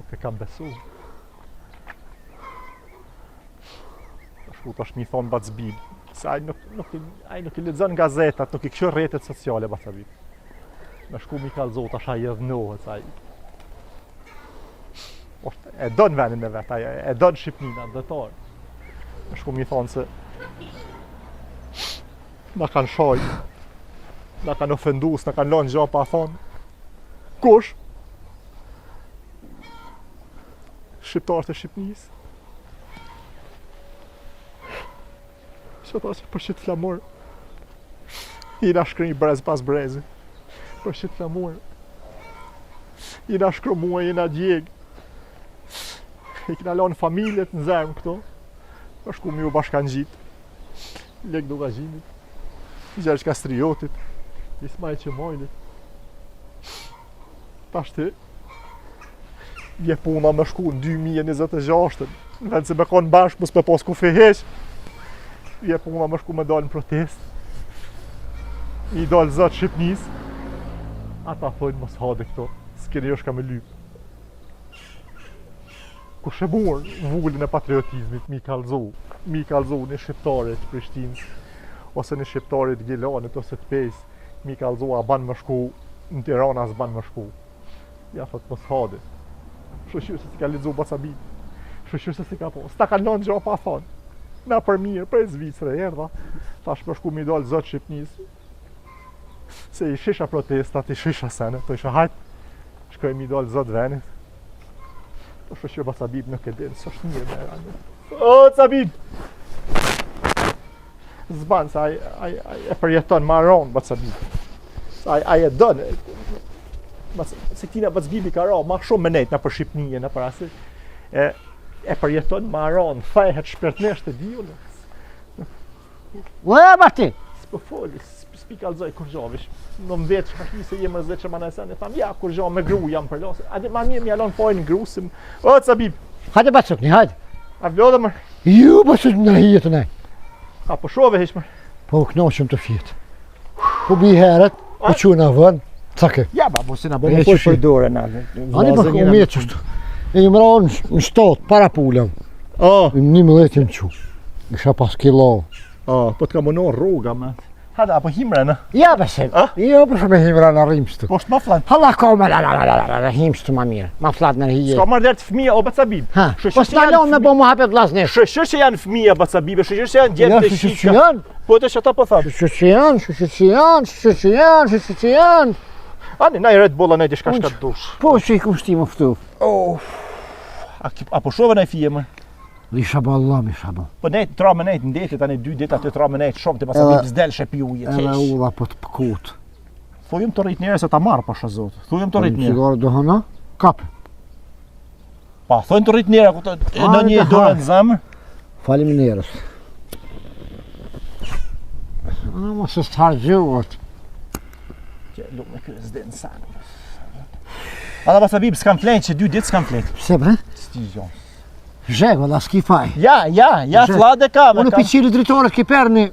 Nuk e kam besu. Tash mi thonë Bacbib, se ai nuk i lexon gazetat, nuk i këshon rrjetet sociale Bacbib. Me shku mi kallzo tash ai edhnohet ai. E don vendin e vet, ai e don Shqipninë ndërtor. Me shku mi thonë se na kanë shoj, na kanë ofendus, na kanë lënë gjë pa thonë. Kush? Shqiptarët e Shqipnisë. Që ta që për shqit flamur i na shkri brez pas brezi. Për shqit flamur i na shkru mua, i na djeg. I kina lanë familjet në zemë këto. Për shku mi u bashkan gjit. Lek duka gjimit. Gjergj Kastriotit. Ismaj Qemojlit. Tashti vje puna me shku në 2026. Në vend se me konë bashkë mus me pos ku feheq. Vje puna me shku me dalë në protest. I dalë zëtë Shqipnis. Ata thojnë mos hade këto. S'keni është ka me lyp. Ku shëmur vullin e patriotizmit mi kalzu një shqiptare të Prishtinës ose një shqiptare të Gilanit ose të Pejs mi kalzu a ban me shku në Tirana as ban me shku. Ja thot mos hade. Shoqyr se si ka lexu Bacabit. Shoqyr se si ka po. S'ta kanë lënë gjë pa thonë. Na për mirë, për Zvicrë erdha. Tash për shku mi dal zot Shqipnis. Se i shisha protestat, i shisha sene, to isha hajt. Shkoj mi dal zot venit. Po shoqyr Bacabit nuk e din, s'është mirë me rande. O Cabib! Zban se ai e përjeton marron Bacabit. Ai e don. Se këtina Bacbibi ka ra ma shumë me nejt në për Shqipnije në për asit e përjeton ma ra në fejhet shpirtnesht e diullë. Ue, Marti! S'po foli, s'pi kalzoj kur gjavish. Në më veç, shkashmi se jem rëzve që ma në esen, e tham, ja, kur gjav me gru jam për lasë. Adi ma mirë mjallon pojnë gru, si më... O, Cabib! Hajde Bacukni, hajde! A vlodhe mërë? Ju, Bacukni në hijetë nej. A po shove heq mërë? Po knoqëm të fjetë. Po bi heret, po që në vën, cake. Ja, ba, si na bëmë për dore në. Ani për umet qështu. E një mëra në shtatë, para pulem. Në 11 jem qu. Isha pas kilo. Po t'ka mënon rruga, me. Hada, apo himre në? Ja, besim. Jo, për shumë himre në rimshtu. Po shtë ma flan? Hala ka me la himshtu ma mirë. Ma flat në hije. Ska marrë dherë të fëmija o Bacabib. Po s'na lonë me bo mu hapet vlasnesh. Shëshër që janë fëmija Bacabib, shëshër që janë djemë të shika. Po të që ta po thamë? Shëshër që janë. Ani, na i rejtë bolla nej di shka shka të dush. Po që i kushti më ftu. A po shove na i fije më? Lisha ba Allah, misha ba. Po nejtë, tra me nejtë, ndetit, tani 2 dit aty tra me nejtë, shumë të Bacabib s'del shepi uje, Edhe ulla po të pëkut. Thujëm të rrit njere se ta marë, pasha zotë. Thujëm të rrit njere. Cigarë do hëna, kapë. Pa, thujëm të rrit njere, në një dorë në zemër. Falim njerës. Ma se s'të hargjuat. Që lume kërë s'den sanë. Ada Bacabib s'kam flenjë, që 2 dit s'kam flenjë. Pse bre? Sti gjonë. Zhek, valla s'ki faj. Ja, flade ka. Unë piqiri dritoret ki perni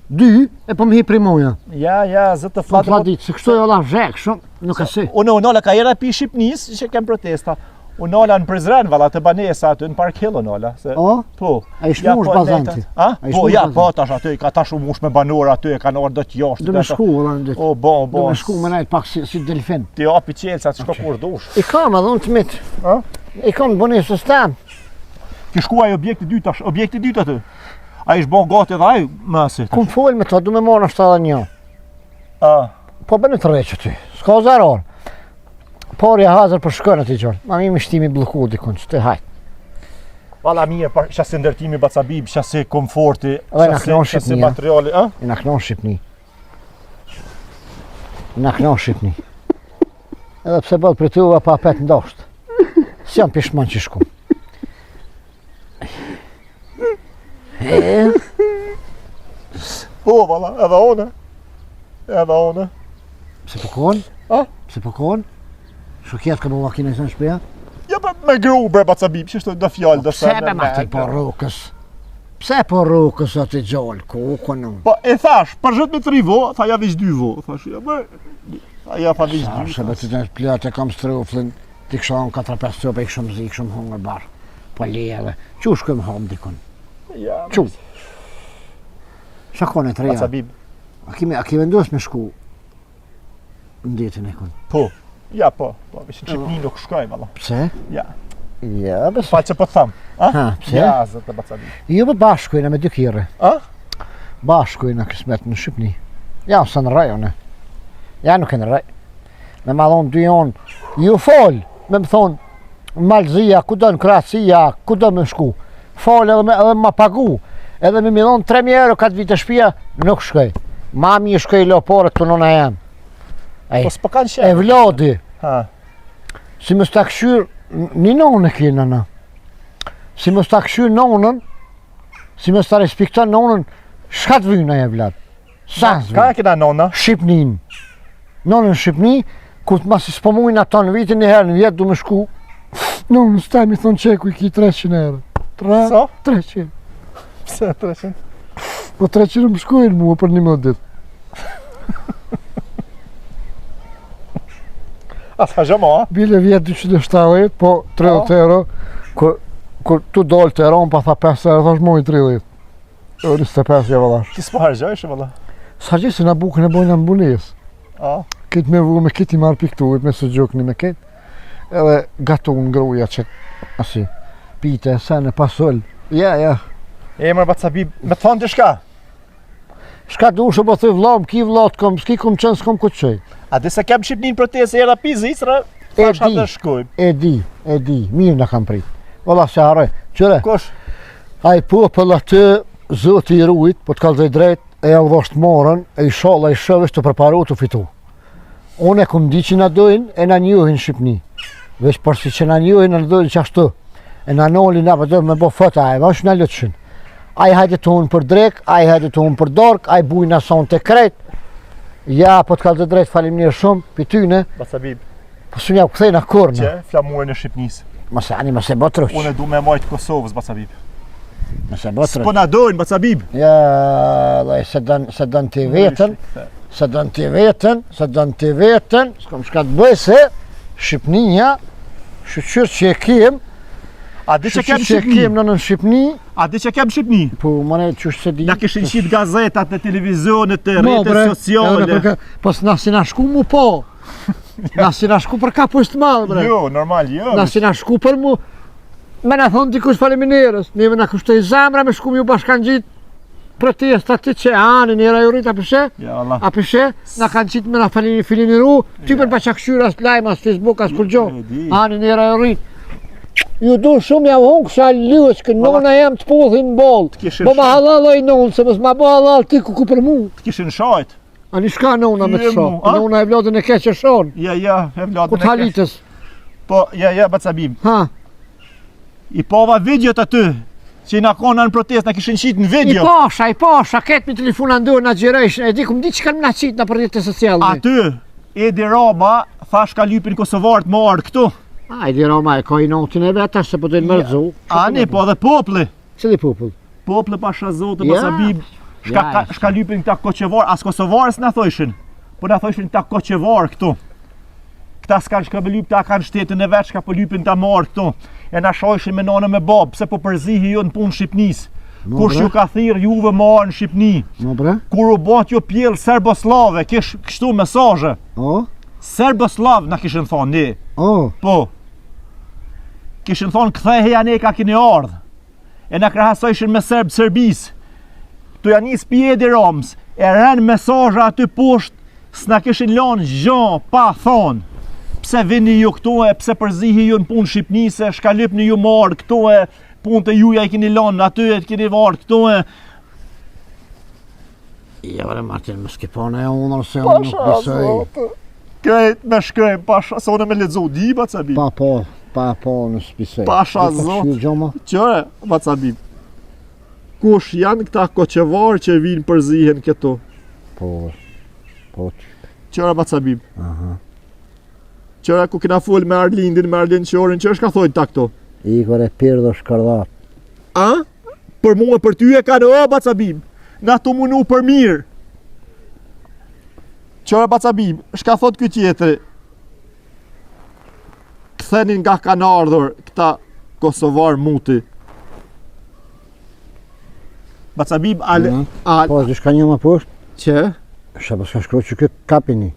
2 e po më hi primoja. Ja, zëtë flade. Fladit, se kështu e ola zhek, shumë, nuk e si. Unë ola ka jera pi Shqipnis, që kem protesta. Unë ola në Prizren, valla, të banesa aty, në Park Hill unë ola. Po. A i shmush bazanti? Po, ja, po, tash aty, ka tash u mush me banor aty, e ka në orë do t'jashtë. Dë me shku, ola në ditë. O, bon. Dë me shku me najtë pak si delfin. Ti api qelsa, të shko kur dush. I kam edhe unë të mitë. I kam të bonesës tem. Ki shkuaj objekti dytë tash, objekti dytë aty. A ish bon gati dhe aj, mësi. Kum full me to, du me morë në 71. Po bënë të reqë ty, s'ka zarar. Por ja hazër për shkërën të i gjërë. Ma mi shtimi bloku dikun, që të hajtë. Valla mirë, qasi ndërtimi Bacabib, qasi komforti, qasi materiali. I na knon Shqipni. Edhe pse bëllë për të uva pa pet ndosht. Si jam pishman që shku. Po, valla, edhe one. Pse pëkon? Pse pëkon? Shukjet ka bo makina i së në shpeja? Ja, me gru bre Bacabib, që shtë do fjallë do se Pse be ma ti po rukës? Pse po rukës o të gjallë, ku konum? Po, e thash, për zhët me 3 vo, tha ja vish 2 vo. Thash, ja, tha ja tha vish 2. Shë be të të plët e kam struflin. Ti këshon 4-5 copa i këshom zi, këshom hongër barë. Po leje edhe. Qu shkojmë hom dikun? Ja. Qu? Shakone të reja. Batsabib. A ki vendos me shku në ditën e kun? Po. Ja, po. Vishë Shqipni nuk shkoj, valla. Pse? Ja. Ja, bes. Pa që po të thamë. Ha, pse? Ja, zëtë Batsabib. Jo, po bashkojna me dy kire. A? Bashkojna kismet në Shqipni. Ja, së në rajone. Ja, nuk e në raj. Me madhon dy jonë. Ju fol, me më thonë, Malzia, ku do në Kroacia, ku do me shku. Fol edhe ma pagu. Edhe me midhon 3.000 euro katë vite shpia, nuk shkoj. Mami i shkoj loporët të nona jam. Po s'po kanë shenë. E vlodi. Ha. Si më s'ta këshyr, një nonë e kina në. Si më s'ta këshyr nonën, si më s'ta respekton nonën, shkat vyna e vlad. Sa zvyna? Ka e kina nona? Shqipnin. Nonën Shqipni, kur të masi s'po mujnë ato në vitin një herë, në vjetë du me shku. Nonën s'ta mi thonë qeku i ki 300 euro. So? 300. Pse 300? Po 300 më shkojnë mua për 11 ditë. A s'ka gjëma, a? Bile vjetë 270, po 30 euro. Kur tu dollë të eron, pa tha 5 euro, thash moj 30. E 25 ja vëllash. Ti s'po hargjojsh, valla. Sa gjithë se na bukën e bojnë ambunes. A? Këtë me vu me këtë i marrë pikturit, me së gjokni me këtë. Edhe gatu në gruja që asi, pite, sene, pasol. Ja. Emër Batsabib, me thonë të shka? Shka du shë po thëj vlam, ki vlat kom, s'ki kom qenë, s'kom këtë qëj. A dhe se kem Shqipnin protese era pizë Isra, thash di. atë shkojmë. E di, mirë në kam prit. Valla se haroj, qëre, Kush? a i popëll atë, zëti i rujt, po të kalzaj drejt, e ja u dhosht morën, e i shalla i shëvesh të preparu të fitu. Unë e kum di që na dojnë, e na njohin Shqipni. Veç përsi që na njohin, na dojnë që ashtu. E na noli na për dojnë me bo fëta, a e vash në lëtëshin. A i hajde të unë për drek, a i hajde të unë për dork, a i bujna son të kret. Ja, po të kalzaj drejt falimnirë shumë, për tyne, Batsabib, po së nja u këthejna kurna. që flamuar në Shqipnisë. Mëse botruq. Unë du me majtë Kosovës, Batsabib. Mëse botruq. S'po na dojnë, Batsabib. Ja, dhe se dënë të vetën, se dënë të vetën, s'kom shka të bëj se Shqipnia, shqyqyr që e kem, A di që kem që e Shqipni? kem në Shqipni, A di që kem Shqipni? po mëne qështë se di. Na kishin qitë gazetat në televizionet, të rrjetet sociale. Po s'na si na shku mu po, na si na shku për ka poshtë madhë, bre. Jo, normal, jo. Na si na shku për mu, me na thonë dikush faleminderës, neve na kushtoj zamra me shku mi u bashkan gjitë, protestat të që anë një rajorit, a përshe? Ja, Allah. A përshe, na kanë qitë me na filiniru, ty për baqak shyra, as lajma, as Facebook, as kur gjo, E di. anë një rajorit. Ju du shumë ja hongë kësha lyës, kë nona jam të pothin bolë. kishin Bo ma halal oj nonë, se mës ma bo halal ti ku për mu. Të kishin shajt. A një shka nona me të Ty e mu, shonë, a? nona e vlodin e keqe shonë, Ja, e vladën ku të halitës. Po, ja, Batsabib. Ha, I pova videot aty, që i na kona në protest, na kishin qitë në i video. pasha, ketë mi telefona ndurë na gjerejshën, e di kum di që kanë na qitë na për rrjetet sociale. Aty, Edi Rama, thash ka lypin kosovarët më ardë këtu. Ajdi Roma e ka i notin e veta, se po dojnë mërëzu. Ani, po dhe popli. Cili popull? Popli pasha zote, Ja. Batsabib. Ja, Shka lypin këta koqevarë, as kosovarës na thojshin. Po na thojshin këta koqevarë këtu. Këta s'kanë shka me lyp, ta kanë shtetën e veç, shka po lypin ta marë këtu. E na shojshin me nana me babë, pse po përzihi ju në punë Shqipnisë. Kur ju ka thirë juve marë në Shqipni. No bre? Kur u bët ju pjellë Serboslave, kështu mesazhe. O? Serboslav na kishin thonë, ne. O? Po. Kishin thonë ktheheja ne ka kini ardhë. E na krahasojshin me Serbisë. Tu janë nis pjedi Roms, e rënë mesazhe aty poshtë, s'na kishin lanë gjë pa thonë. Pse vini ju këtu e pse përzihi ju në punë Shqipnisë, shka lypni ju marë këtu e punë të juja i kini lanë aty e të kini varë këtu e. Ja bre Martin, më skipone e unër se unë nuk besoj. Krejt me shkrejm, pasha, se unë me ledzo di, Batsabib. Pa po në spisej. Pasha zot. Qëre, Batsabib, kush janë këta koqevarë që vinë përzihen këtu? Po. Qëre, Batsabib, Aha. qëre ku kina full me Arlindin, me Arlind Qorin, që është ka thojnë ta këto? Igor e pirë dhe shkardat. A? Për mu e për ty e ka në Batsabib, nga tu munu për mirë. Qëre, Batsabib, shka thot këtë tjetëri? thënin nga kanë ardhur këta Kosovar muti. Bacabib Po, diçka një më poshtë, që sa pas ka shkruar që kë kapini.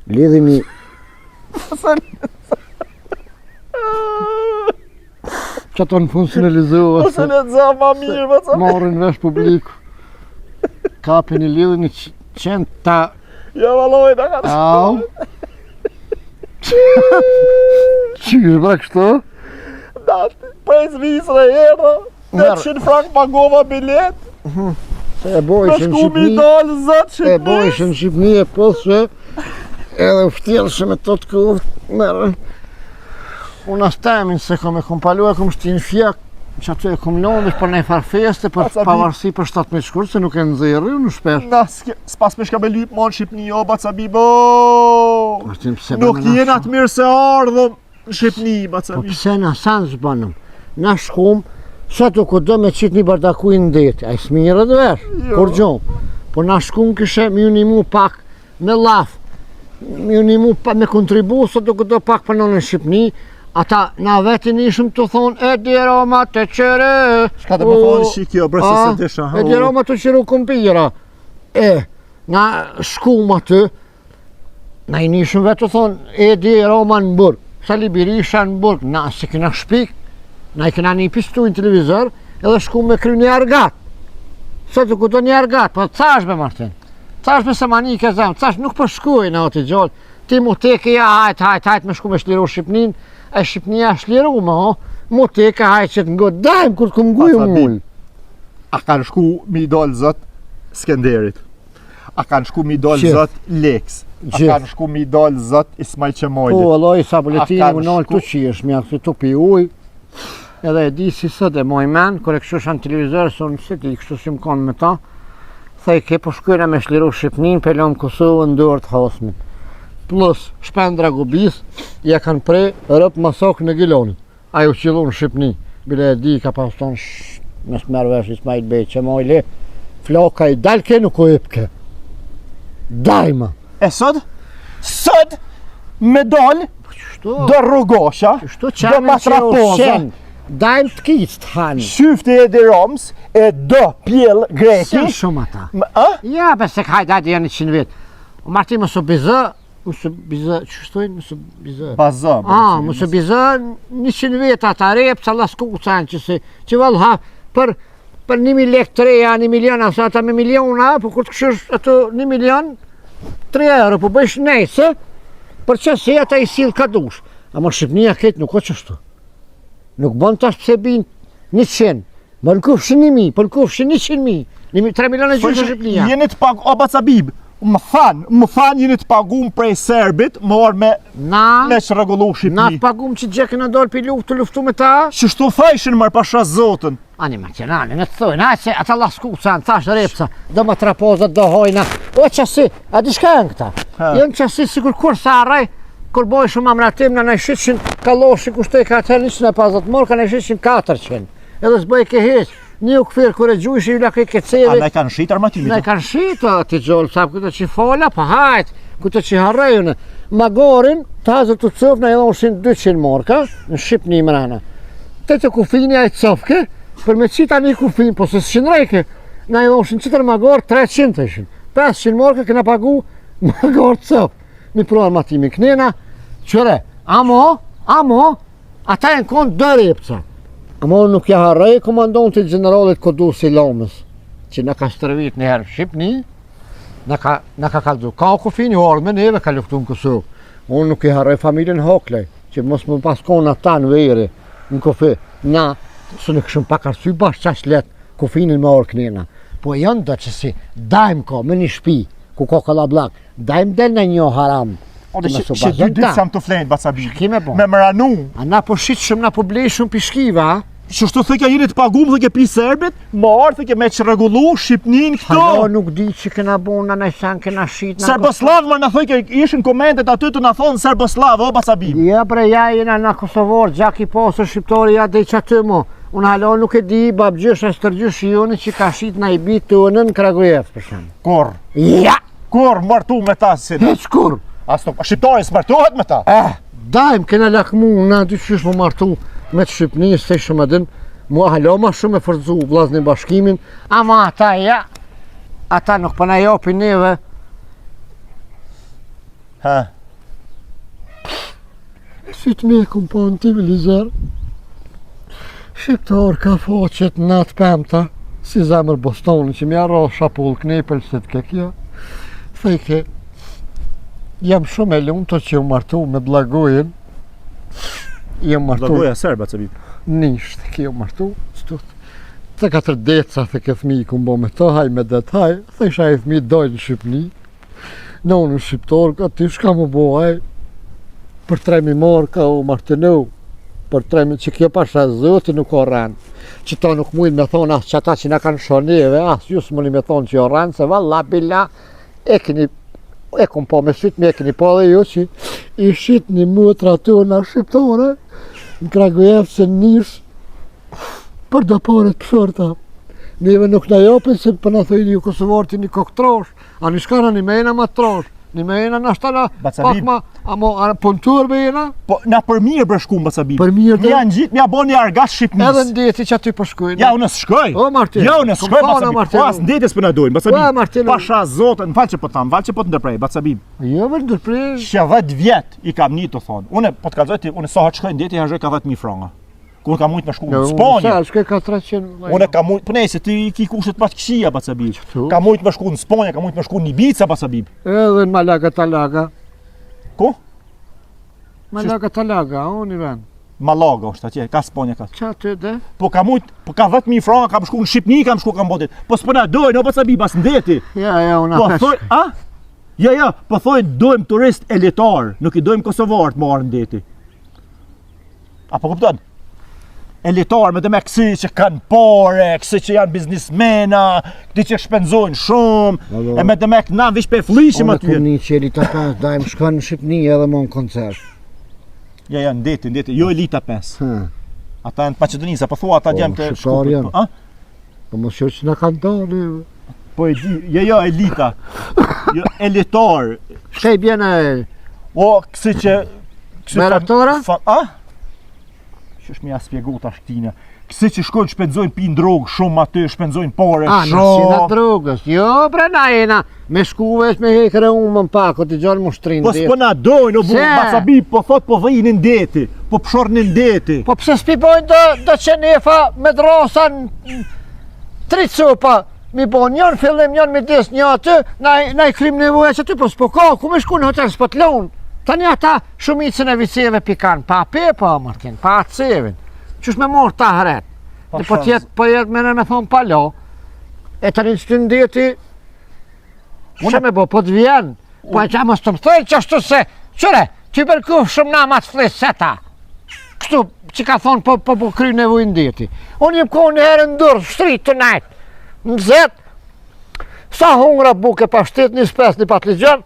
Lidhimi që ato në funksionalizohet. ose në za ma mirë, Bacabib. Marrin vesh publiku. Kapini lidhimi qenë ta... Ja valoj, da ka të Au. Qysh bra kështu? shkruar. Prej Zvicra erë, 800 frank pagova bilet, Se e bojshë në shku mi Shqipni. dalë zëtë E Shqipnis. bojshë në Shqipni e pësë edhe ftjelëshë me të këftë merë. Unë as temin se kom e kom palu e kom shtin fjak që aty e kom londësh për ne farfeste për Bacabib. pavarësi për 17 shkurë se nuk e nëzirë në shpesh. Na, s'pas me shka me lyp mon Shqipni, o Bacabib, o. Ashtim pse Nuk bënë na jena të mirë se ardhëm në Shqipni, Po Bacabib. pse na sanë zbanëm? Na shkum, sa të kudo me qitë një bardakuj në deti, a i smirë dhe vesh, Jo. kur gjonë. Po na shkum këshe me unimu pak me laf, me unimu pa me kontribu, sa të kudo pak për në Shqipni, ata na vetin ishëm të thonë, e di Roma të qere. Shka të më thonë shi kjo, bre se se desha. E di Roma të qeru kumpira. Na shkum aty, na i nishëm vetë të thonë, e di Roma në burg, Sali Berisha në burg, na se këna shpik, na i këna një pistu në televizor, edhe shkum me kry një argat. Sa të kudo një argat, po cash be Martin. Cash be se mani ke zemë, cash nuk për shkuj në ati gjallë. Ti mu teke ja hajt me shku me shliru Shqipnin, e Shqipnia shliru me ho, mu teke hajt që të ngot, dajmë kur të këm guju Bacabib. mull. A kanë shku mi dalë zët Skenderit. A kanë shku mi dalë Qef. zët Leks. A Qef. kanë shku mi dalë zët Ismaj Po, Qemojlit. vallaj, sa buletini kanë më nalë shku- të qish, mi akë të pi uj. Edhe e di si sot e moj men, kër e kështu shanë televizor, së unë si ti kështu si më konë me ta, thej ke po shkujna me shliru Shqipnin, pelon Kosovën, ndërë të hasmin. Plus, shpendra gubis, ja kanë prej rëp masok në Gilonit. Ajo qillu në Shqipni, bile e di ka pas tonë me smerë vesh Ismail Bey që mojli, floka i dalke nuk o ipke. Dajma. E sot? Sot me dalë Qështu? do rrugosha, Shtu do qamen që matrapoza, ushen, dajmë të kitë të hanë. Syfti e di Roms, e do pjell greki. Si shumë ata. A? Ja, besë hajde janë 100 vjetë. O Marti, mësë bizë, që shtojnë, mësë bizë. Baza. Mësë bizë 100 vjetë ata repë, sa laskucën që valë ha, për 1.000 lekë të reja, 1 milion, asa ata me miliona, po kur të këshësh ato 1 milion, 3 euro, po bëjsh nejse, për që se ata i silë ka dush. Ama Shqipnia këtë nuk o qështu. Nuk bën tash pse bin 100, më në kufshin 1.000, për në kufshin 100.000, 3 milion e gjyshë Shqipnia. Jeni të pagu, o Bacabib, më thanë jeni të pagum prej Serbit, më orë me që regullu Na Shqipni. të pagum që gjekën në dorë për luftë të luftu me ta? Që shtu thajshin mërë pasha zotën. Ani marqenani, në të thojnë, a që ata laskuca, në thash repsa, do më trapozat, do hojna, o qasi, a di shka janë këta? Ha. Jënë qasi sikur kur sa arrej, kur boj shumë amratim në shqitshin kaloshi kushtoj ka atër 150 morë, ka në shqitshin 400, edhe s'bëj ke heq, një u këfirë kur e gjujshi, ju lakë ke A cevi, ne kanë shit armatimit. ne kanë shito ti gjollë, sa këtë që fola, pa hajt, këtë që harrejune. Magorin, të hazër të cëf, në edhe ushin 200 morka, në Shqipni më rana. Të kufini a i cëfke, për me qita një kufin, po se s'shin rejke, në edhe ushin qitër magor 300 të ishin. 500 morka këna pagu magor cëf. Mi pro armatimi kënena, qëre, amo, ata e në konë dë repca. Amo nuk ja harrej komandon të generalit Kodusi Lomës, që në ka stërvit një herë Shqipni, në ka kaldu ka kufini, orë me neve ka luftu në Kosovë. Unë nuk i harrej familjen Hoklej, që mos më paskon ata në vejri, në kufi. Na, së në këshëm pak arsy bashkë qash letë kufinin me orë kënina. Po janë do që si, dajmë ko, me një shpi, ku ko kalablak, dajmë del në një haram. O dhe që 2 ditë sam të flenjt, Bacabib. Kime po? Me më ranu. A na po shqit shumë, na po blej shumë pishkiva, ha? Që shtu thëkja jeni të pagum dhe ke pi Serbit, më arë thëke me që regullu Shqipnin Halo, këto. nuk di që këna buna, në sen këna shqit. Serboslav më në thëke, ishin komentet aty të në thonë Serboslav, o Bacabib. Ja bre, ja jena në Kosovor, gjak i posër shqiptori, ja dhe që aty mo. Unë halo nuk e di, babgjysh e stërgjysh joni që ka shqit në i bitë të në Kragujev, për shumë. Kur? Ja! Kur martu me ta si? Hec kur? Shqiptari s'martohet me ta? Dajmë kena lakmu, na dy qysh më martu me të Shqipni, se shumë edhin, mua halo ma shumë e fërzu vllaznin bashkimin, ama ata ja, ata nuk përna japin neve. Ha? Si të me kum po në civilizar, shqiptar ka faqet natë pemta, si zemër Bostoni që mja ra shapull knepel se të kekja, thejke, jam shumë e lumë të që ju martu me Blagojen, jam martu... Blagoja serba që bip? Nisht, ke ju martu, stut. Të 4 deca the ke fmi ku mbo me të, haj me det, haj, thejsha e fmi dojnë në Shqipni, në unë në Shqiptar, ka ty shka më bo, haj, për 3.000 marë ka u martinu, për 3.000 që kjo pasha zëti nuk o rënë, që ta nuk mujnë me thonë asë që ata që na kanë shoneve, asë ju s'muni me thonë që o rënë, se valla bila e kom po me sytë, me e keni po dhe ju që i shqit një mëtra të nga shqiptore, në Kragujevë se nish për do pare të pëshorta. Neve nuk na japin se për na thojnë ju Kosovarti një kokë trosh, a një shkana një mejna ma trosh, një mejna në ashtana pak ma, a puntur me jena? Po, na për mirë brëshkum, Bacabib. Për mirë dhe? Mja në gjitë, mja bo një argas Shqipnis. Edhe ndeti që aty përshkojnë. Ja, unë s'shkoj. O, Martin. Ja, unë s'shkoj, Bacabib. Po, asë ndetis për në dojnë, O, Bacabib. Martin. Pasha zotën, falë që po thamë, falë që po të ndërprej, Bacabib. Jo, me ndërprej. Që 10 vjet i kam një të thonë. Une, po të kalzoj ti, une sa haqë shkoj ndeti, ha ka 10.000 franga. Ku ka mujt me shku në Spanjë. Shkoj ka 300. Une ka mujt, për nejse ti ki kushtet pas këshia, Bacabib. Ka mujt me shku në Spanjë, ka mujt me shku në Ibiza, Bacabib. Edhe në Malaga Talaga. Ku? Malaga Talaga, unë i ven. Malaga është atje, ka Spanjë ka. Qa të dhe? Po ka mujt, po ka 10.000 franga, kam shku në Shqipni, kam shku kam botit. Po s'pëna dojnë, o Bacabib, as ndeti. Ja, unë Po apesh. thoj, a? Ja, po thoj dojmë turist elitar, nuk i dojmë kosovar të marrë ndeti. Apo kupton? Elitar me dhe me kësi që kanë pare, kësi që janë biznismena, këti që shpenzojnë shumë, e me dhe me këna vish pe flishim Unë aty. kom një qeli të pas, dajmë shkon në Shqipni edhe më në koncert. Ja, ndeti, jo elita 5. Ata janë të Macedonisa, po thua ata djemë të shqiptar janë. A? Po më shqo që në kanë dalë. Po e di, jo elita, jo elitar. Shka i bjena e... O, kësi që... Beraktora? A? Që është mi a spjegu të ashtina. Kësi që shkojnë shpenzojnë pinë drogë shumë aty, shpenzojnë pare A, nësina drogës. Jo, bre na jena. Me shkuvesh me hekre unë më pako, t'i gjallë më shtrin Po s'po na dojnë, o bu, Bacabib, po thot po vëjnë në ndeti, po pëshorë në ndeti. Po pse s'pi bojnë do që nefa me drosa në 3 copa. Mi bo njën fillim, njën mi des një aty, na i krim nevoja që ty, po s'po ka, ku me shku në hotel s'po t'lonë. Tani ata shumicën e viceve pikan, pa pepa, Martin, pa cevin. Qysh me morë ta hret. Dhe po jetë mene me thonë palo, e tani që të ndeti, që me bo, po t'vjen, po e që mos të më thëjnë që ashtu se, qëre, që i bërkuf shumë na ma të flisë se ta. Kështu, që ka thonë po kry nevojnë ndeti. Unë jem kohë në herë ndurë, street tonight, në zetë, sa hungra buke pa shtet, një spes, një patligjon,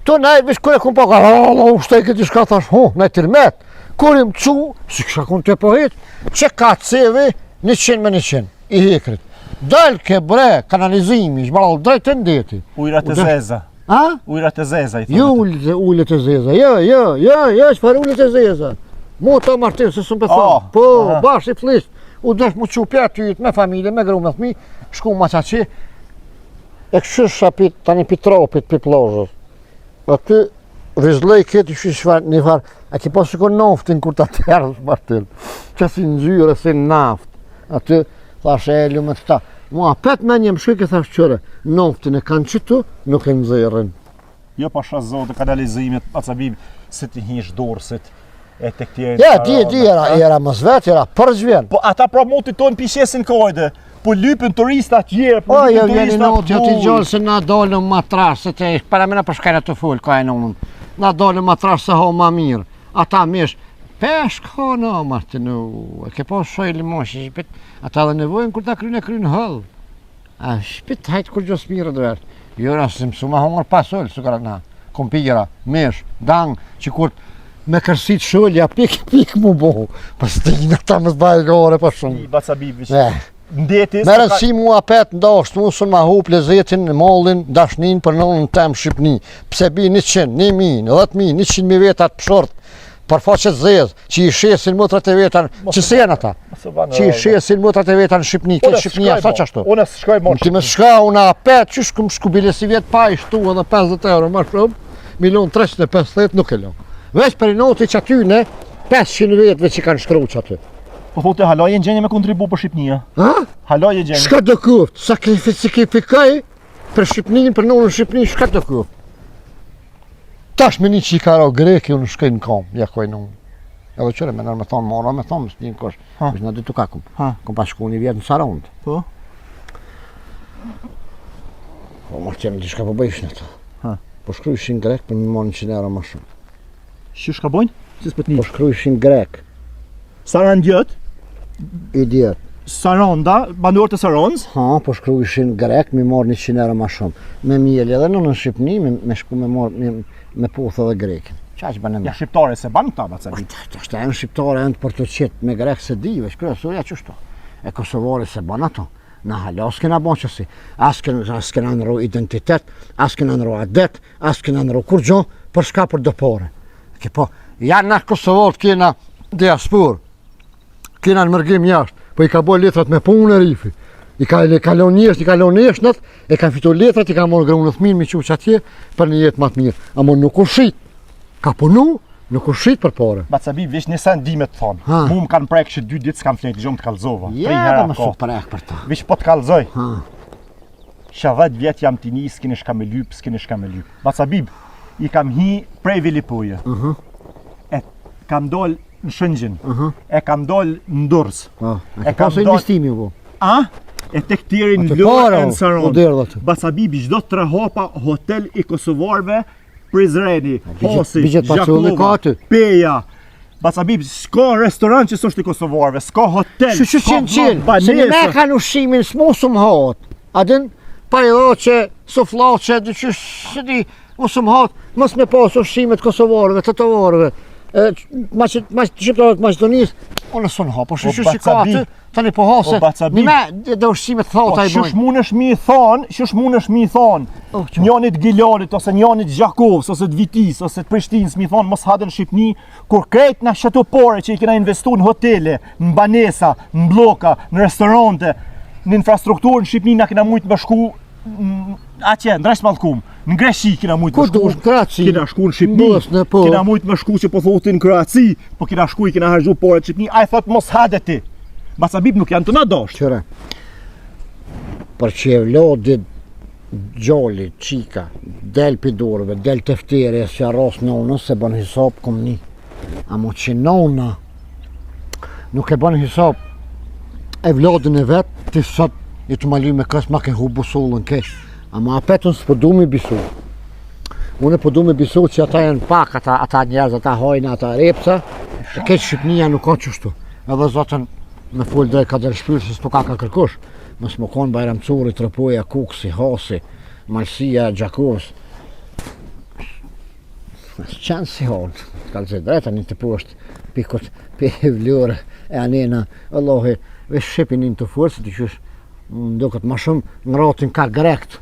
tu nej, vish kërë e kumë paka, ushtaj këti shka thash, nej tërmet, kërë im qu, si kësha kun të pohit, që ka cevi 100 me 100, i hekrit. Dalë ke bre, kanalizimi, shbalë drejt të ndeti. Ujrat e zeza. A? Ujrat e zeza, i thonë. Jo ullet e zeza, jo, shfar ullet e zeza. Mu ta Martin, se sëmë për thonë, po, bashkë i flisht, u dësh mu qupja ty me familje, me gru, me thmi, shku ma qaqi, e këshysh shapit, tani pitropit, pi plazhës. Aty vizlej këtë një farë, a ki pas shikon naftin kur ta tërës, Martin, që si nxyre, si naft, aty, thash e lume të ta. Mua, pet me një më shkike, thash qëre, naftin e kanë qëtu, nuk e nëzirën. Jo pasha zotë, kanalizimet, Bacabib, si ti hish dorësit, e të këtje... Ja, di, era më zvet, era përzvjen. Po ata pra mu të tonë pishesin kojde, po lypën turista tjerë, po O, jo, lypën vjeni turista notë, jo t'i gjallë se na dalë matrash, se te para mena për shkajna të full, ka e nonën. Na dalë matrash se ho ma mirë. Ata mish, peshk ho no, Martinu, e ke po shoj limoshi, shpit, ata dhe nevojnë kur ta krynë hëllë. A shpit hajtë kur gjos mirë dhe verë. Jo, nësë mësu ma hongër pasëllë, su kërë na, kompira, mish, dang, që kur me kërsit shullja, pik mu bohu, pas të gjina ta më zbajgore pa shumë. I Bacabib vishë. ndetis. Me rëndësi mua pet ndasht, unë ma hup lezetin, mallin, dashnin për nënën tem Shqipni. Pse bi 100, 1000, 10.000, 100.000 vetat pëshort, për faqet zezë, që i shesin mëtrat e vetan, që sen ata, që i shesin mëtrat e vetan në Shqipni, këtë Shqipnia sa që ashtu. Unë s'shkoj më Ti me shka, unë apet, që shkum shkubile si vjet pa i shtu edhe 50 euro ma shumë, 1.350.000 nuk e lo. Veç për i noti që atyne, 500 vetëve që kanë shkru që aty. Po thote halaj e gjenje me kontribu për Shqipnia. Ha? Halaj e gjenje. Shka do kuft, sakrifikaj për Shqipnin, për nonën Shqipnin, shka do kuft. Tash me një që i ka ra greki, unë shkoj në kam, ja koj në unë. Edhe qëre, me nërë me thonë, mora me thonë, së një kosh, është në dy të kakum. Kom pa shku një vjetë në Sarond. Po? Po, ma qenë të shka po bëjsh në ta. Po shkrujshin grek për më marë 100 euro ma shumë. Që shka bojnë? Që s'pët një? Po shkrujshin grek, Sarandjët, i djetë. Saranda, banor të Sarons. Ha, po shkrujshin grek, mi marë 100 euro ma shumë. Me mjeli edhe në Shqipni, me shku me marë, me puthë edhe grekin. Qa që banë me? Ja shqiptare se banë këta, baca di. Ashtë e në shqiptare, e në për të qitë me grek se di, veç kryesurja qështu. E Kosovari se banë ato. Na hala, as kena banë qësi. As kena nëro identitet, as kena nëro adet, as kena nëro kur gjo, për shka për dëpore. Po, janë në Kosovarët kena diaspor, kena në mërgim jashtë, po i ka boj letrat me punë e rifi. I ka kalon njeshnët, e ka fitu letrat, i ka morë grunë thmin mi quq atje për një jetë matë mirë. Amo nuk u shit, ka punu, nuk u shit për pare. Baca bi, veç një sen di me të thonë. Mu më kanë prek që 2 ditë s'kam flenë, gjom të kalzova. Ja, më su prek për ta. Veç po të kalzoj. Sha 10 vjetë jam tini, s'kini shka me lyp, s'kini shka me lyp. Baca bib, i kam hi prej Vilipoje. E kam dol në Shëngjin, e kam dol në Durrës. E ka pasu investimi u bo? A? E tek tjeri në Lorë e në Saron. Baca bibi, gjdo 3 hapa hotel i Kosovarve, Prizreni, Hosi, Gjakova, Peja. Baca bibi, s'ka restoran që s'është i Kosovarve, s'ka hotel, s'ka banesë. Se një me kanë ushimin s'mosum hat. Adin, pajroqe, soflaqe, së di, mosum hat, mos me pas ushimet Kosovarve, të tovarve. Shqiptarët Maqedonisë, unë son ha, po shush që ka aty, tani po hase, një me dhe ushqimet thata i bojnë. Shush mund është mi thonë, njanit Gilanit, ose njanit Gjakovës, ose të Vitis, ose të Prishtinës, mi thonë mos hadën Shqipni, kur krejt në shetopore që i kena investu në hotele, në banesa, në bloka, në restorante, në infrastrukturë në Shqipni na kena mujtë bashku atje, në Dresh Mallkum, në Greqi kena mujtë më shku, kena shku në Shqipni, kena mujtë më shku që po thotin në Kroaci, po kena shku i kena hargju pore Shqipni, a i thot mos hade ti. Baca bib nuk janë të na dosh. Qëre, për që e vlodi gjalli, qika, del pidurve, del tefteri, e si arros nonës, se bën hisap kom një. Amo që nona nuk e bën hisap e vlodin e vetë, ti sot i të malu me kësë ma ke hu busullën kesh. Ama apetën së përdu me bisu. Unë përdu me bisu që ata janë pak, ata njerëz, ata hojnë, ata repsa, e kesh Shqipnia nuk ka qështu. Edhe zotën me full dhe ka dhe shpyrë se s'po ka kërkush. Mësë më konë Bajram Curi, Tropoja, Kuksi, Hasi, Malsia, Gjakovës. Qenë si honë, kalë zë drejta një të poshtë, pikot, pe vlurë, e anena, Allahi, vesh shqipin një të forësë, të qysh, ndukët ma shumë në rotin ka grekt,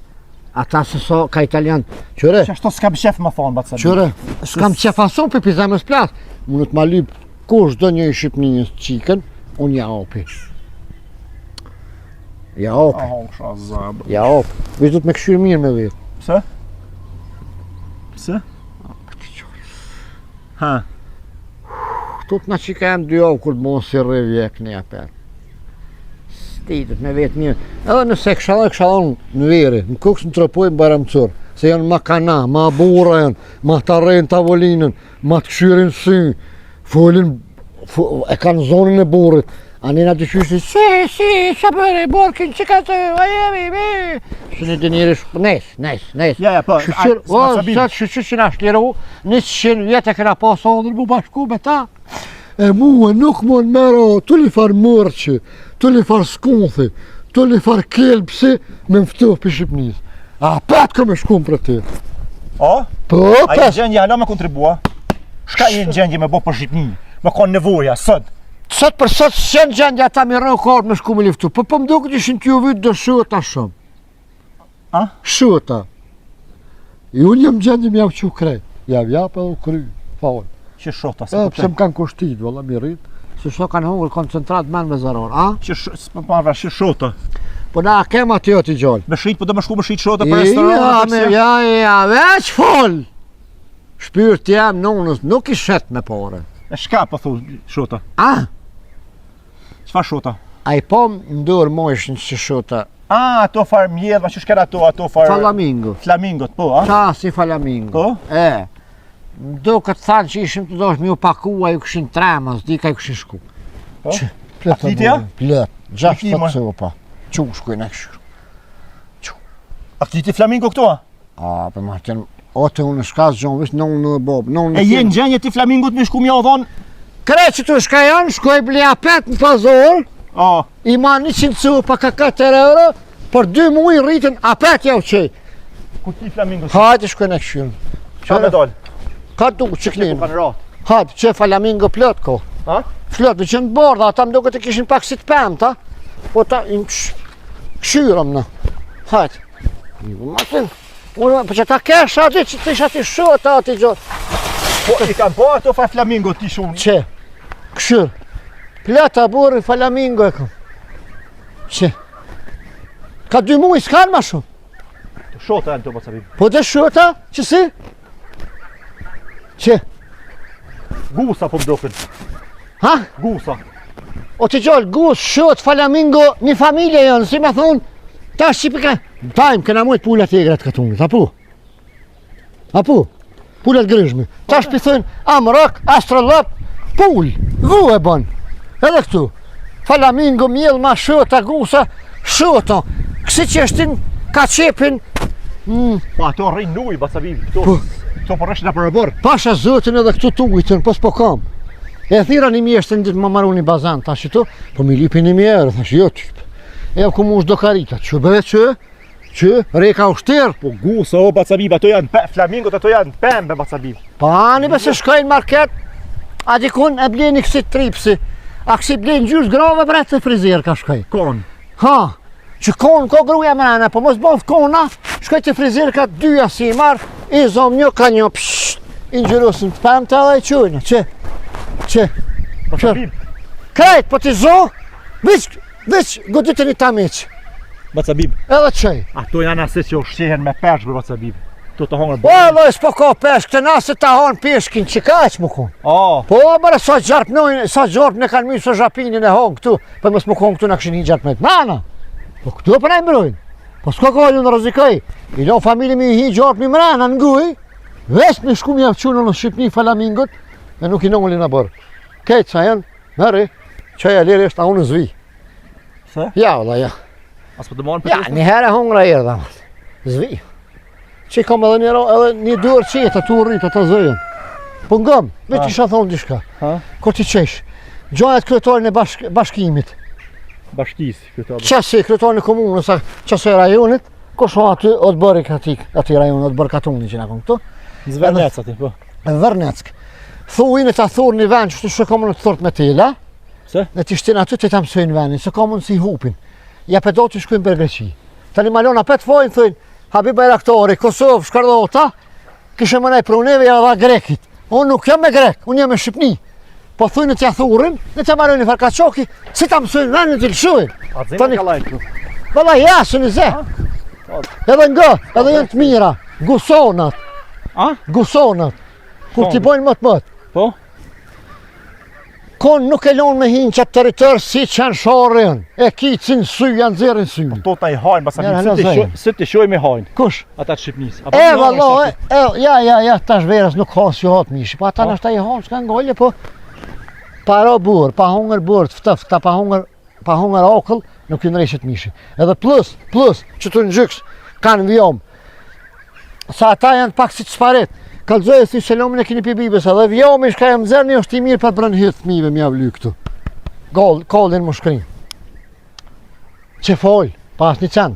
ata se so ka italian. Qëre? Që ashtu s'kam qef më thonë, Baca. Qëre? S'kam qef ason për pizemës plas. Munët ma lyp kush do një i Shqipninjës qiken, unë ja opi. Ja opi. Ja opi. Vesh du të me këshyrë mirë me vetë. Pse? Pse? Ha? Tut na qika jam 2 avë kur të mos si rrëvjek një apet. Ditët me vetë mirë. Edhe nëse këshallon në veri, në kuks në Tropojnë Bajram Cur, se janë ma kana, ma bura janë, ma të arrejnë tavolinën, ma të këshyrin sy, folin, e kanë zonën e burit. Anina të qyshti, si, që bëre, borkin, që ka të, a jemi, Shë një të njëri nes. Ja, po, shqyr që na shliru, 100 vjetë e këna pasodër mu bashku me ta. E mua nuk mund mero tulli far mërqë, tulli far skunthi, tulli far kelpsi me mftuh për Shqipnis. A pat ka me shkum për ti. O? Po, a i gjendje hala me kontribua? Shka i gjendje me bo për Shqipni? Me konë nevoja, sëd? Sot për sot s'janë gjendje ata mi rënë kohët me shku me liftu, po më duket ishin t'ju vytë do shuëta shumë. A? Shuëta. I unë jam gjendje m'jau që krejt, jam edhe u kry, falë. Që shota, se Pse më kanë kushtit, valla mi rritë, se shto kanë hongër koncentrat men me zaror, a? Që shota. Po na kem aty o t'i gjallë. Me shit, po do më shku me shit shota për restoran. Ja, veç fol! Shpyrt jam nonës, nuk i shet me pare. E shka po thu shota? A? Çfarë shota? A i po më ndërë mojshin që shota. Ato farë mjedha, që shkera ato farë... Flamingo. Flamingot, po, a? Qa si flamingo. Po? Do këtë thanë që ishim të dosh mi u pakua, ju këshin tremas, dika ju këshin shku. Po? Plët Aktitja? Plët, 6 Aktima? të copa. Qu shkujnë e këshirë. Akiti flamingo këto, a? A, për ma tjenë, ote unë shka zgjonë, vishë në unë në bobë, E jenë gjenje ti flamingot me shku mja o dhonë? Kre që të shka janë, shkoj blea pet në pazorë, A, i ma 100 copa ka 4 euro, për 2 muaj rritën apet jau qej. ku ti flamingo? Hajde shkojnë e këshirë. Qa me dollë? Ka du që Po këninë. kanë ratë. Hajde, që flamingo plot ko. Ha? Flot, në qënë bordha, ata më duke të kishin pak si të pëmë, ta? Po ta, im këshyrëm në. Hajde. Po që ta kesh ati që të isha ti shota ati gjotë. Po i kanë po ato farë flamingo ti shumë? Që? Këshyrë. Plata burri flamingo e kom. Që? Ka 2 muaj s'kanë ma shumë. Shota janë të po sabim. Po dhe shota, që si? Që? Gusa po mdokën. Ha? Gusa. O të gjallë, gus, shot, flamingo, një familje janë, si me thonë, ta shqipika. Tajmë, këna mujtë pullat e egrat këtë unit, apu? Apu? Pullat gryshmi. Ta shpithojnë, amrak, astrolop, pull, gu e bon. Edhe këtu. Flamingo, mjell, ma shota, gusa, shota. Kësi që eshtin, ka qepin. Po ato rrinë nuj, basabim. Po. Këto po rreshin për e borë. Pasha zëtin edhe këtu tujtën, po s'po kam. E thira një mjeshtën ditë më maru një bazan, ta që tu, po mi lipi një mjerë, thash, jo typ. E ku mu shdo karita, që bëve që, reka u shtirë. Po gusa o basabim, ato janë flamingot, ato janë pembe basabim. Pa ani be se shkojnë market, a dikun e bleni kësi tripsi, a kësi bleni gjysh grove bre të frizirë ka shkoj. Kon. Ha, që konë ko gruja mrena, po mos bëth kona, shkoj të frizirë ka 2 si i marë, i zom një ka një pshht, i njërusin të pëmë të edhe i qujnë, që, Basabim. krejt, po t'i zo, veç goditën i tamiq, Basabim. edhe qej. Ato janë ase që ushqehen me peshk për basabim. To të hongër Po edhe s'po ka peshk të nasë ta hanë peshkin që ka që më konë. Oh, Po bërë sa gjarpë në kanë mjë së zhapinin e hongë këtu, për mësë më konë këtu në këshin një gjarpë me të nana. Po këtu e për ne mbrojnë. Po s'ka kohë në rëzikoj. I lo familje mi hi gjarpë një mrena në nguj, vesh në shku mi avqunë në Shqipni flamingot, e nuk i nongli në bërë. Kejtë sa janë, mëri, qaj e lirë është a unë zvi. se? Ja, valla, ja. As po të marrën për Ja, një herë hongra erë dhe mëtë. Zvi. Që kam edhe një duar qeta tu rritë ata zëjën. Po ngëm, veç isha thonë dishka. Ha? Kur ti qesh, gjohet kryetorin e bashkimit. Bashkisë këto. Qasi kryetorin e komunës, qasi rajonit, kusho aty o të bëri ati rajon, o të bërë katuni që na kom këtu. Zvernec aty, po. E Vërneck. Thuin e ta thurë një vend që të shëkomë në të thurët me tela, Se? dhe të shtin aty të ta mësojnë vendin, se ka mund si hupin. Ja pe do të shkujnë për Greqi. Tani malona pet fojnë, thujnë, Habib Bajraktari, Kosovë, Shkardota, kishe më nej pruneve ja dha Grekit. Unë nuk jam me Grek, unë jam me Shqipni. Po thujnë t'ja thurin, në t'ja marrojnë një farkaçoki, si ta mësojnë vendin të lëshojnë. A Tani- zënë ka lajku. Valla jasën e ze. Edhe nga, edhe janë të mira, gusonat, A? gusonat. Kur Po. t'i bojnë më të mëtë. Po? Kon nuk e lonë me hinë qatë territor si që janë sharën, e kicin sy, janë zirën sy. To ta i hajnë basabim, Ja, se ti shoj me hajnë. Kush? Ata të Shqipnisë. Valla, ja, tash verës nuk ka si hatë mishi, pa ata nështë ta i hanë, s'ka ngollje, po para burë, pa hungër burë, të ftëfta, pa hungër okull, nuk ju nëreshët mishi. Edhe plus, që të në gjyks, kanë vjom, sa ata janë pak si të sparet, kalzoj e si selomin e kini pi bibes, edhe vjomi shka e më zërni është i mirë për brën hytë fmive mja vly këtu. Kollin më shkrin. Që folë, pas një qenë,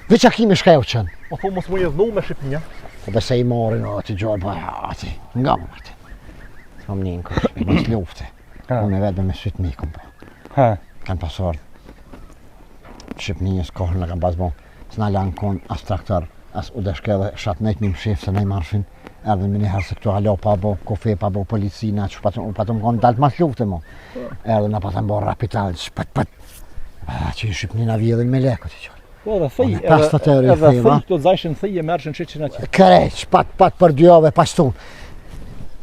veç akimi shka e u qenë. Po thonë mos mu jedhnu me Shqipnia. Po bese i morin ati gjallë, ati, nga më ati. Kam një në kërë, bës lufte. Unë e vetë me sytë mikën po. Kanë pasur Shqipënijës kohën në kanë pasbon. S'na lanë kon as traktor, as u deshkeve shatnejt një mshif se ne marshin. Erdhën me njëherë se këtu halo pa bo kofe, pa bo policina, që patëm konë dalë mas lufte mo. Erdhën a patëm bo rapital, shpët. Që i Shqipëni na vjedhin me lekët i qërë. Po dhe thëj, edhe thëj të zajshën thëj e mërshën që që në që. Kërejq, pat për 2 javë pashtu.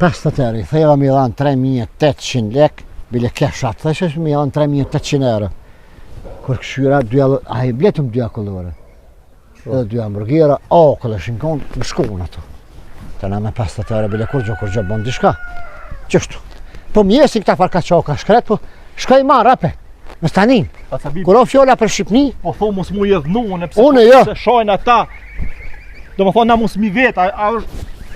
50 euro, thejva mi dhanë 3.800 lek, bile keshat, thëshesh mi dhanë 3.800 euro. Kur këshyra, a i bletëm 2 akullore. Edhe 2 hamburgera, këllë shinkon, më shkun ato. Të na me 50 euro, bile kur gjo, bon dishka. Qështu. Po mjesin këta farka qoka shkret, po shkaj ma rape. Më stanin. Kur o fjolla për Shqipni. Po tho mos mu jedhnu, Une jo. Se shajnë ata. Do më thonë na mos mi vet, a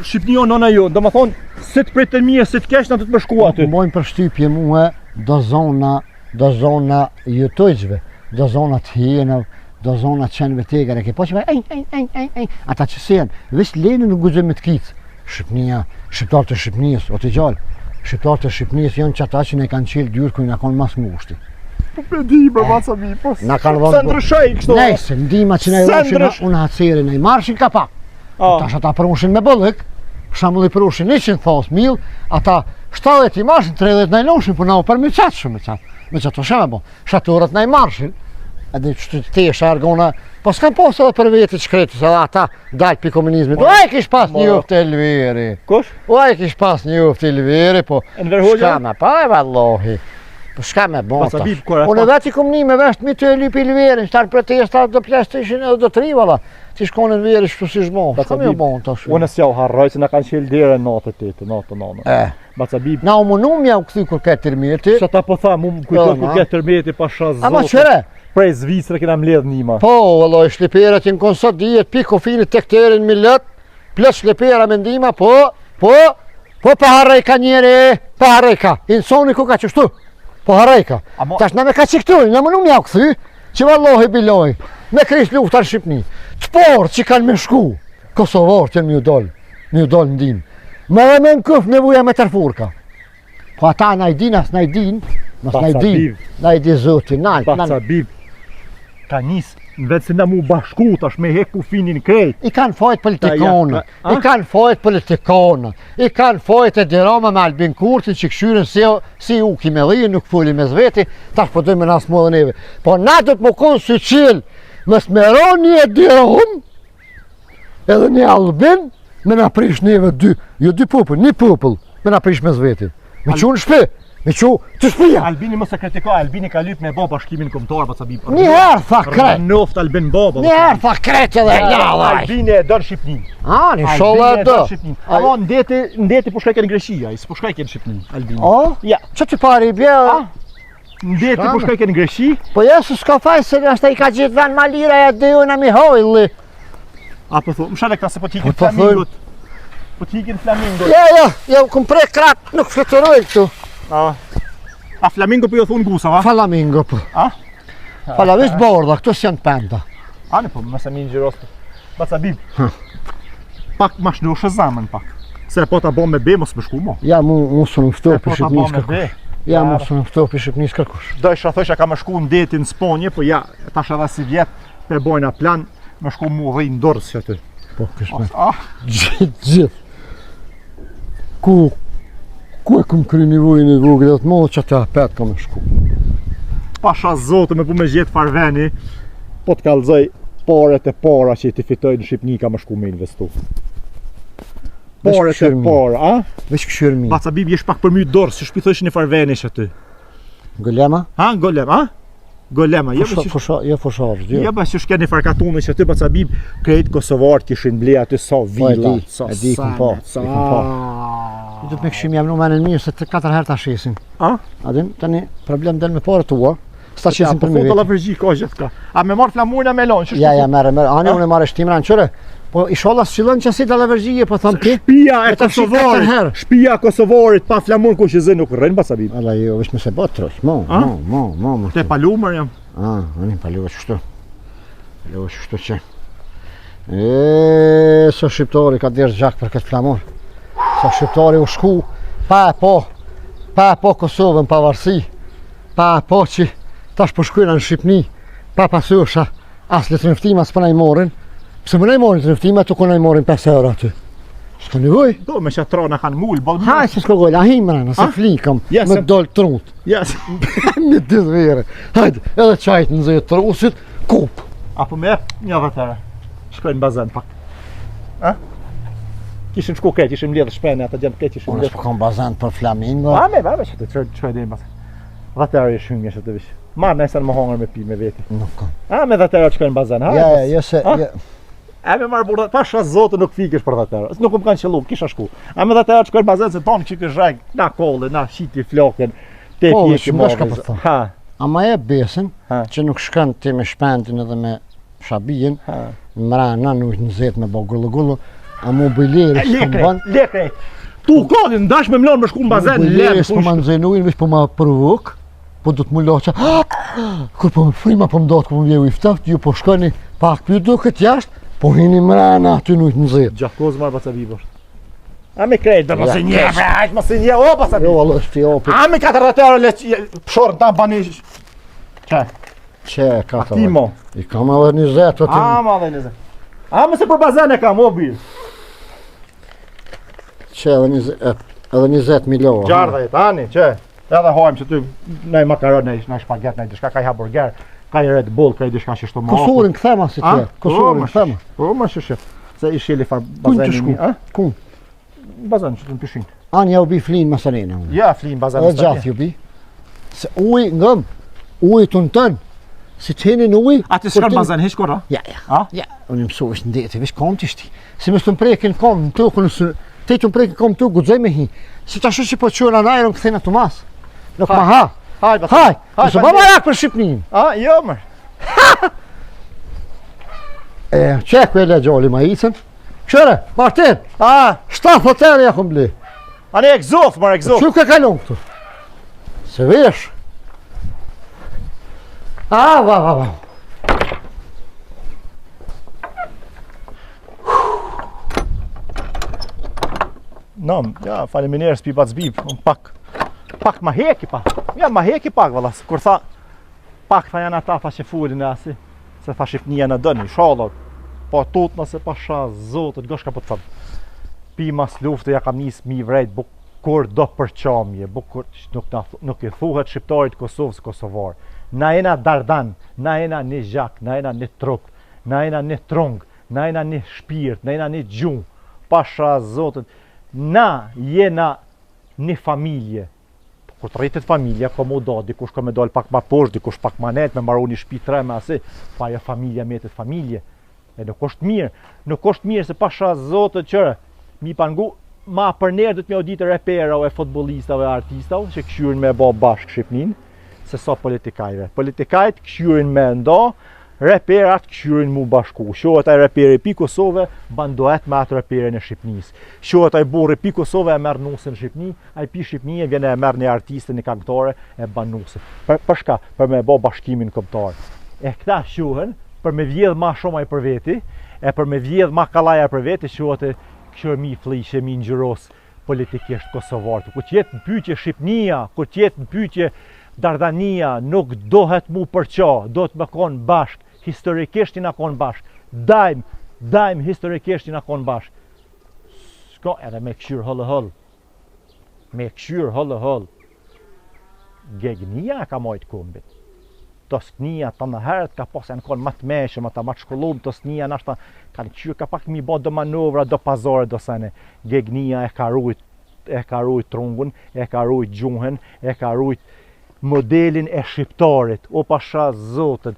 Shqipni o nëna jo. Do më thonë, si të pritën mje, si të kesh në të të më shku aty. Mojnë për shtypje muhe do zona jutojgjve, do zona të hienëv, do zona të qenëve tegare, ke po që me ata që sen, vesh lene në guzëm të kicë. Shqipnia, shqiptarë të Shqipnijës, o të gjallë, shqiptarë të Shqipnijës janë që ata që ne kanë qilë dyrë kuj në kanë mas ngushti. Po për dime, maca mi, po Na kanë Se ndryshoj kështu. Nejse, ndima që ne roshin, unë hacerin e i marshin ka pak. Tash ata prushin me bëllëk, shamulli prushin 100 thos mil, ata 70 i marshin, 30 na i loshin, po na u përmiqat shumë me qatë të shemë, shaturët na i marshin, edhe që të tesha argona, po s'kan posë edhe për vetit shkretis, edhe ata dalë për komunizmit, o e kish pas një uftë Elveri, Kush? o e kish pas një uftë Elveri, po Enver Hoxha? shka me pa e vallohi, po shka me bon Pas tash. Habib, kur e Unë vetë i kom një me vesht mi të e lypi Elverin, shtarë protesta do PlayStation edhe do të rivala, ti shkon Elveri shtu si shmon, shka me bon tash. Unë s'ja u harroj se na kanë qelë dhere natë të nanë. Bacabib. Na u munu mja u këthy kur këtë tërmeti. Që ta po tha, mu më kujtoj kur këtë tërmeti pasha zotë. Ama qëre? Prej Zvicrë kena mbledh nima. Po, vëlloj, shliperet në konsot dijet, pi kofinit të këterin millet, plus shlipera me ndima, po, pa harrejka njeri, pa harrejka, insoni ku ka qështu, po harrejka. Tash na me ka qiktuj, na munu mja u këthy, që vallohi biloj, me krish luftar Shqipni, të porë që kanë me shku, Kosovarë që në mi u dollë ndim. Me dhe me në këf nevuja me tërfurka. Po ata na i din, as na i din, na i di zoti, Bacabib. Ka njës, në vetë se na mu bashku tash me hek kufinin krejt. I kanë fajt politikona, i kanë fajt e dirama me Albin Kurti që këshyren si u kime dhije, nuk fuli me zveti, tash po dojme nas më dhe neve. Po na do të më konë sy qilë, më smeron një diram, edhe një Albin, me na prish neve dy, jo 2 popull, 1 popull, me na prish me zveti. Me që në shpi, me që të shpia. Albini më se kritika, Albini ka lyp me bo bashkimin kombëtar, Bacabib. Njëherë tha kret. Noft Albin baba. Njëherë tha kret edhe njalla. Albini e dërë Shqipnin. Një sholla e dë. Amo ndeti po shkajke në Greqia, s'po shkajke në Shqipnin, Albini. Ja. Që të pari i bje? Ndeti po shkajke në Greqi. Po jesë s'ka faj se nështë i ka gjithë venë malira e dhe ju në mi hojli. A po thu, më shale këta se po t'ikin flamingot. Po t'ikin flamingot. Ja, këm prej krat, nuk fluturoj këtu. A flamingo po jo thunë gusa, va? Flamingo po. Falavisht borda, këtu s'janë penda. Ne po, mëse mi në gjirostë. Bacabib. Pak ma shnu shëzamen pak. Se po ta bo me be, mos më shku mo. Ja, mu së në fëto për Shqipnis kërkush. Ja, mu së në fëto për Shqipnis kërkush. Do isha thësha ka më shku në detin Sponje, po ja, tash edhe si vjetë, pe bojna plan, më shku mu dhinë dorës që aty. Po, kështë me. Gjithë. Ku e këm kry nivojnë e vogë dhe të modë që të apet ka me shku. Pasha zotë me pu me gjithë farveni, po të kalzoj paret e para që i të fitoj në Shqipni ka me shku me investu. Paret e para, Vesh këshyrë mi. Bacabib jesh pak për mjë dorës, që shpithojsh një farveni që aty. Golema? Golema, Golema, Jo fosharë, jo. Ja ba që shke një farkatune që aty Bacabib krejt Kosovarë kishin ble aty sa villa, sa I du të me këshim jam në menën mirë se të 4 herë ta shesin. Adin, tani problem del me pare tua, s'ta shesin për mi vetë. Po të lavërgji ka gjithë ka. A me marrë flamurina me lonë, Ja, merë, anë unë e marrë shtimra në qëre. Po ishallah s'qilën që si të lavërgjie, po thëmë ti. Shpia e Kosovarit pa flamur ku që zë nuk rrënë Bacabib. Alla jo, vish me se bot trosh, mo. Te palumër jam. Ani paluve qështu. Paluve qështu që. Së shqiptari ka dirë gjak për këtë flamur. Sa shqiptari u shku, pa e po, pa po Kosovën pavarësi, pa po që tash po shkojnë në Shqipni, pa pasosha, as le trënftima s'po na i morin. Pse më na i morin trënftima, tu ku na i morin 5 euro aty. S'ka nevoj. Do me që trona kanë mull, bol mull. Haj se s'ko gol, ahim rana, se flikëm, Ja, me se- dol trut. Yes. Një ditë vere. Hajde, edhe qajt në zëjë trusit, kup. Apo me një vëtëre. Shkojnë në bazën pak. A? Kishim shku këtë, kishim lidhë shpene, ata gjenë këtë, kishim Unë lidhë. s'po kam bazan për flamingo. A me, që të qoj dhe i bazën. Vëtëre i shumë që të vishë. Marë nëse në më hongër me pi me veti. Nuk kam. A me vëtëre shkojnë në bazën, ha? Ja, se... Ah? ja. A me marë burda, pasha zotë nuk fikesh për vëtëre. Nuk më kanë qëllu, kisha shku. A me vëtëre shkojnë në bazën se tonë që kësh rajnë, na kollë, na shiti flokën, te Po, pjeki shumë shka mobë. po thonë. Ha, Ama e besën Ha. që nuk shkën ti me shpendin edhe me shabijin, ha. mrana nuk në zetë me bo gullu, a mobileri s'kom ban. Lekre. Tu kodin, ndash me mlonë më shku në bazën, Mobileri lem, s'po ma nxenujnë, veç po ma provok, po du të mu loqa. Kur po më frima po më do të ku më vjehu i ftaft, ju po shkoni pak për duket jashtë, po hini mrana aty nuk në zetë. Gjakoz marë baca vibër. A me krejt, dhe mos Ja, e nje, bre, hajt mos e nje, o baca Jo, vibër. allo, është jo, për A me 40 euro le pëshorën ta bani... Qe, që ka a ti mo. I kam edhe 20 aty. A ma dhe njëzë. A me se për bazën e kam, o bil. Që edhe 20 milionë. Gjarda jetë, ani, që. Edhe hojmë që ty, nej makaron, nej shpaget, nej dishka, ka i hamburger, ka i Red Bull, ka i dishka që shto ma. Kosurin këthema si A? tje, kosurin këthema. Po, më shëshë. Se i shili far Kun të bazën shku? mi, a? Kun? Bazën që të në pishin. Anë ja u bi flinë masarene unë. Ja, flin bazën Edhe gjatë ju bi. Se uj ngëm, uj të në tënë. Si të henin uj. A ti shkon bazën, hish kora? Ja. A? Ja, unë mësu është në deti, veç kom të ishti. Si më së të mprekin kom në tukë, te të mprekin kom të gudzoj me hi. Si të ashtu që po të qërë në ajrën këthena të mas. Nuk ma ha. Hajt, Haj, Haj, nësë pa baba një- jak për Shqipnin. A, jo, mër. Që ku e le gjoli ma icën? Qëre, Martin, A, 7 euro ja kom bli. anë e egzof, mër egzof. Që ka kalon këtu? Se vesh. Va. Nom, ja, faleminderit spi bac bib, unë pak ma heki pak. Ja, ma heki pak vallas. Kur tha pak tha janë ata që fulin e asi. Se tha Shqipnia në dëni, inshallah. Po tut nëse pasha zotët, goshka po të thëmë. Pi mas luftë ja kam nis mi vrejt bukur do përqamje, bukur nuk i thuhet shqiptarit Kosovës kosovar. Na jena dardan, na jena një gjak, na jena një trup, na jena një trung, na jena një shpirt, na jena një gjumë. Pasha zotët, na jena një familje. Kur të rritet familja, ka mu do, dikush ka me dal pak ma poshtë, dikush pak ma net, me maru një shtëpi 3 me asi, pa jo familja metet familje. E nuk është mirë se pasha zotët qërë, mi pangu, ma për njerë dhëtë me auditë repera e futbolistave, artistave, që këshyrin me bo bashkë Shqipnin, se sa politikajve. Politikajt këshyrin me ndo, reperat këshyrin mu bashku. Shohet ai reperi pi Kosove, bandohet me atë reperin e Shqipnis. Shohet ai burri pi Kosove e merr nusën në Shqipni, ai pi Shqipni e vjen e merr një artiste, një këngëtare e ban nusën. Për shka? Për me bo bashkimin kombëtar. E këta shohen për me vjedh ma shumë ai për veti, e për me vjedh ma kallaja për veti, shohet e këshur mi flishe, mi ngjyros politikisht kosovartë. Kur t'jetë në pyetje Shqipnia, kur t'jetë në pyetje Dardania, nuk dohet mu përqa, do të me konë bashk, historikisht i na konë bashk, dajmë historikisht i na konë bashk. Shko edhe me këshyr hëllë, Gegnia ka mojtë kumbit. Tosknia të në herët ka posë janë konë matë meshëm, ata matë shkollum, Tosknia nashta kanë qyrë ka pak mi bo do manovra, do pazore, do sene. Gegnia e ka rujt trungun, e ka rujt gjuhen, e ka rujt modelin e shqiptarit. O pasha zotët,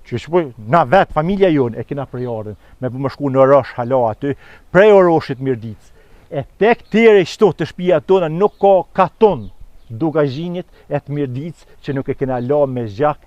që shpoj, na vetë, familja jonë, e kina përjarën, me më shku në rësh hala aty, prej oroshit Mirdicë. E tek tjere shto të shpia tona nuk ka katon Dugazhinit e të Mirdicë që nuk e kena la me zgjak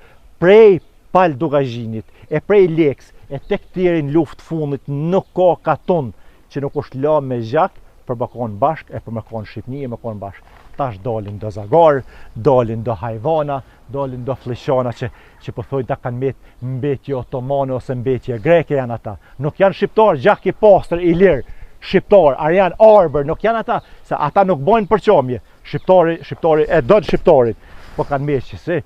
prej pal Dugazhinit e prej Leks e tek tjere në luft fundit nuk ka katon që nuk është la me zgjak për më konë bashk e për më konë Shqipni e më konë bashk. Tash dalin do zagar, dalin do hajvana, dalin do flishana që po thojnë ta kanë mbetje otomane ose mbetje greke janë ata. Nuk janë shqiptar, gjak i pastër, i lirë. shqiptar, Arjan Arber, nuk janë ata, se ata nuk bojnë përqamje. Shqiptari e don shqiptarit, po kanë me që se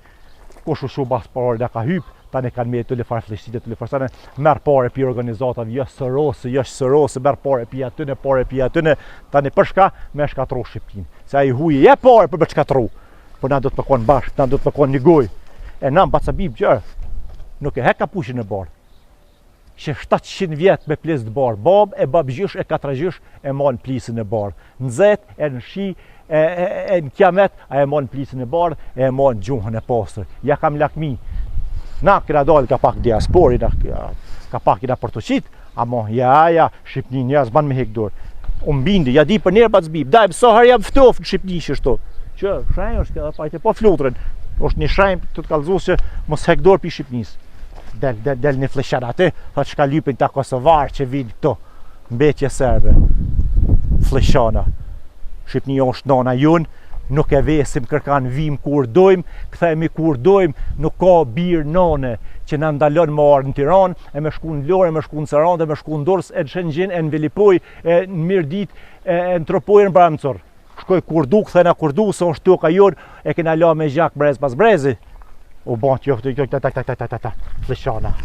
kush u shu bas parë dhe ka hyp, tani kanë me të lefar fleshtit, të lefar sane, merë pare pi organizatave, jështë sërose, merë pare pi atyne, tani përshka me shkatru Shqiptin. Se a i huji e pare për me shkatru, po na do të mëkon bashkë, na do të mëkon një goj. E nam Bacabib gjërë, nuk e heka pushin e barë. Që 700 vjetë me plisë të barë, bab e babgjysh e katragjysh e mon plisën e barë. Në zet, e në shi, e në kiamet, a e mon plisën e barë, e mon gjuhën e pasër. Ja kam lakmi. Na këna dalë ka pak diaspori, ka pak i na përtoqit, amo ja, Shqipni një zban me hek dorë. Unë bindi, ja di për njerë Bacabib, daj, sohar jam ftof në Shqipni shështu. Që, shrajnë është këtë pajte, po flutren. është një shrajmë të kalëzus që mos hek dorë për Shqipnis. Del një fleshan aty, thot shka lypin ta Kosovar që vinë këto, mbetje serbe. Fleshana. Shqipni është nana junë, nuk e vesim kërkan vim kur dojmë, këthejmi kur dojmë, nuk ka birë nane që në ndalon më arë në Tiran, e me shku në Lorë, e me shku në Sarandë, e me shku në Durrës, e në Shëngjin, e në Velipoj, e në Mirdit, e në Tropojnë Bramcor. Shkoj kurdu, këthejna kurdu, se është toka jonë, e kena la me gjak brez pas brezi. U ban të joftë, fleshana.